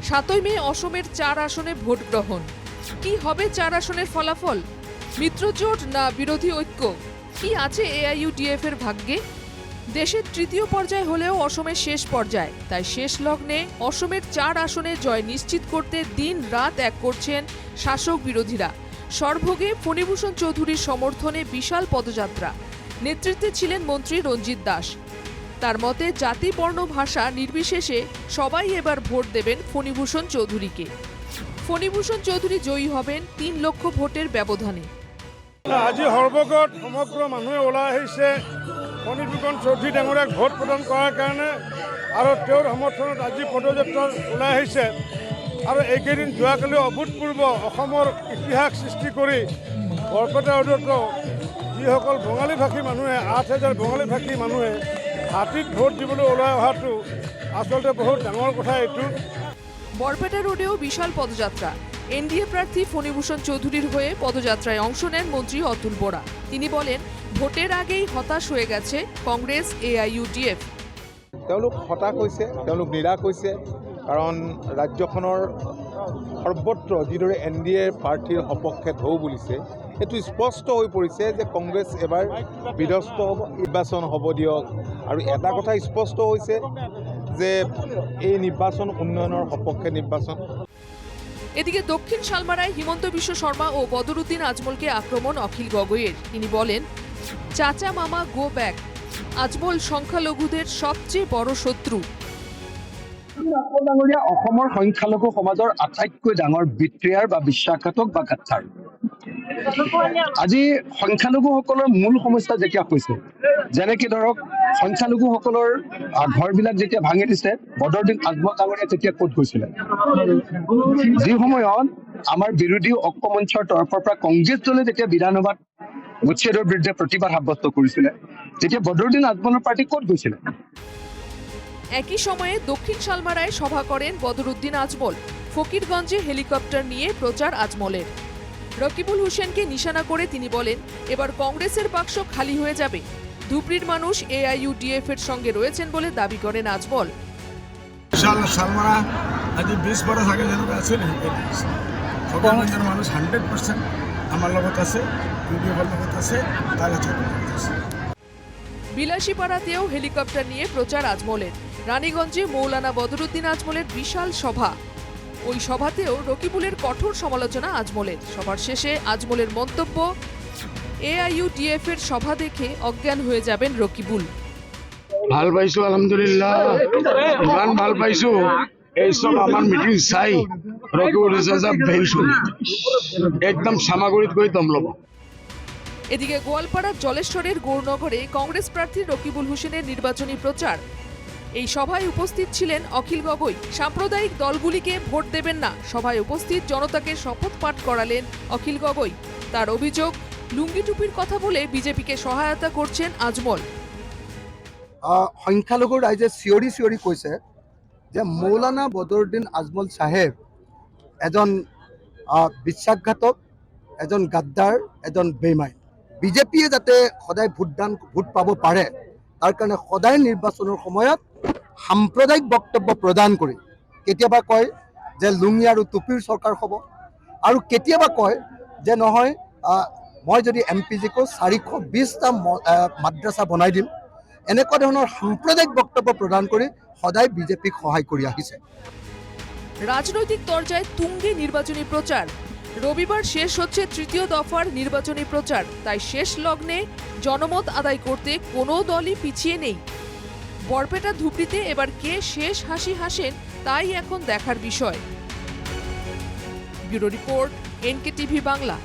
7 মে অসমের 4 আসনে ভোট গ্রহণ। কি হবে 4 আসনের ফলাফল? মিত্রজোট না বিরোধী ঐক্য? কি আছে AIUDF এর ভাগ্যে? দেশের তৃতীয় পর্যায় হলেও অসমের শেষ পর্যায়, তাই শেষ লগ্নে অসমের 4 আসনে জয় নিশ্চিত করতে দিন রাত এক করছেন শাসক বিরোধীরা। সরভোগে ফণীভূষণ চৌধুরীর সমর্থনে বিশাল পদযাত্রা। নেতৃত্বে ছিলেন মন্ত্রী রঞ্জিত দাস। তার মতে জাতি বর্ণ ভাষা নির্বিশেষে সবাই এবার ভোট দেবেন ফণীভূষণ চৌধুরীকে। ফণীভূষণ চৌধুরী জয়ী হবেন 3 লক্ষ ভোটের ব্যবধানে। আজি সৰ্বগত সমগ্ৰ মানুহে ওলাই আহিছে ফণীভূষণ চৌধুৰী ডাঙৰীয়াক ভোট প্ৰদান কৰাৰ কাৰণে, আৰু তেওঁৰ সমৰ্থনত আজি পদযাত্ৰাত ওলাই আহিছে। আৰু এইকেইদিন যোৱাকালি অভূতপূৰ্ব অসমৰ ইতিহাস সৃষ্টি কৰি বৰপেটা ৰোডত যিসকল বঙালী ভাষী মানুহে 8,000 বঙালী ভাষী মানুহে হাতীত ভোট দিবলৈ ওলাই অহাটো আচলতে বহুত ডাঙৰ কথা। এইটো বরপেটা রোডেও বিশাল পদযাত্রা। এনডিএ প্রার্থী ফণীভূষণ চৌধুরীর হয়ে পদযাত্রায় অংশ নেন মন্ত্রী অতুল বরা। তিনি বলেন, ভোটের আগেই হতাশ হয়ে গেছে কংগ্রেস AIUDF। তেওঁলোক হতাশ হৈছে, তেওঁলোক নিৰাশ হৈছে, কাৰণ ৰাজ্যখনৰ সৰ্বত্ৰ যিদৰে NDA প্ৰাৰ্থীৰ সপক্ষে ঢৌ বুলিছে, এইটো স্পষ্ট হৈ পৰিছে যে কংগ্ৰেছ এবাৰ বিধ্বস্ত হ'ব, নিৰ্বাচন হ'ব দিয়ক। আৰু এটা কথা স্পষ্ট হৈছে যে এই নিৰ্বাচন উন্নয়নৰ সপক্ষে নিৰ্বাচন। এদিকে দক্ষিণ শালমারায় হিমন্ত বিশ্ব শর্মা ও বদরুদ্দিন আজমলকে আক্রমণ অখিল গগৈয়ের। তিনি বলেন, চাচা মামা গো ব্যাক। আজমল সংখ্যালঘুদের সবচেয়ে বড় শত্রু। অসমৰ সংখ্যালঘু সমাজৰ আটাইতকৈ ডাঙৰ বিট্ৰিয়াৰ বা বিশ্বাসঘাতক বা গাদ্দাৰ। আজি সংখ্যালঘুসকলৰ মূল সমস্যা যেতিয়া হৈছে, যেনেকৈ ধৰক সংখ্যালঘুসকলৰ ঘৰবিলাক যেতিয়া ভাঙি দিছে, বদৰুদ্দিন আজমল ডাঙৰীয়া তেতিয়া ক'ত গৈছিলে? যি সময়ত আমাৰ বিৰোধী ঐক্য মঞ্চৰ তৰফৰ পৰা কংগ্ৰেছ দলে যেতিয়া বিধানসভাত উচ্ছেদৰ বিৰুদ্ধে প্ৰতিবাদ সাব্যস্ত কৰিছিলে, তেতিয়া বদৰুদ্দিন আজমলৰ পাৰ্টি ক'ত গৈছিলে? একই সময়ে দক্ষিণ শালমারায় সভা করেন বদরুদ্দিন আজমল। ফকিরগঞ্জে হেলিকপ্টার নিয়ে প্রচার আজমলের। রকিবুল হোসেনকে নিশানা করে তিনি বলেন, এবার কংগ্রেসের বাক্স খালি হয়ে যাবে। ধুবড়ির মানুষ AIUDF এর সঙ্গে রয়েছেন বলে দাবি করেন আজমল। শালমারা আজি 20 বছর আগে যেনেকৈ আছিল ফকিরগঞ্জের মানুষ 100% আমার লগত আছে, UDF এর লগত আছে, তার আছে। বিলাসীপাড়াতেও হেলিকপ্টার নিয়ে প্রচার আজমলের। রানীগঞ্জে মৌলানা বদরুদ্দিন আজমলের বিশাল সভা। ওই সভাতেও রকিবুলের কঠোর সমালোচনা আজমলের। সভার শেষে আজমলের মন্তব্য, AIUDF এর সভা দেখে অজ্ঞান হয়ে যাবেন রকিবুল। ভাল পাইছো, আলহামদুলিল্লাহ, ইমান ভাল পাইছো। এইসব আমার মিটিং চাই রকিবুল হোসেন ভেলছুন একদম সামাগরিত করে দমলব। এদিকে গোয়ালপাড়ার জলেশ্বরের গৌরনগরে কংগ্রেস প্রার্থী রকিবুল হোসেনের নির্বাচনী প্রচার। এই সভায় উপস্থিত ছিলেন অখিল গগৈ। সাম্প্রদায়িক দলগুলিকে ভোট দেবেন না। সভায় উপস্থিত জনতাকে শপথ পাঠ করালেন অখিল গগৈ। তার অভিযোগ, লুঙ্গি টুপির কথা বলে বিজেপিকে সহায়তা করছেন আজমল। সংখ্যালঘু ৰাইজে চিঞৰি চিঞৰি কৈছে যে মৌলানা বদৰুদ্দিন আজমল চাহেব এজন বিশ্বাসঘাতক, এজন গাদ্দাৰ, এজন বেইমান। বিজেপিয়ে যাতে সদায় ভোট পাব পাৰে, তাৰ কাৰণে সদায় নিৰ্বাচনৰ সময়ত সাম্প্ৰদায়িক বক্তব্য প্ৰদান কৰি কেতিয়াবা কয় যে লুঙি আৰু টুপিৰ চৰকাৰ হ'ব, আৰু কেতিয়াবা কয় যে নহয় মই যদি MP জিকো 420টা মাদ্ৰাছা বনাই দিম। এনেকুৱা ধৰণৰ সাম্প্ৰদায়িক বক্তব্য প্ৰদান কৰি সদায় বিজেপিক সহায় কৰি আহিছে। রাজনৈতিক তরজায় তুঙ্গে নির্বাচনী প্রচার। রবিবার শেষ হচ্ছে তৃতীয় দফার নির্বাচনী প্রচার। তাই শেষ লগ্নে জনমত আদায় করতে কোনো দলই পিছিয়ে নেই। বরপেটা ধুবড়িতে এবার কে শেষ হাসি হাসেন তাই এখন দেখার বিষয়। Bureau report, NKTV Bangla.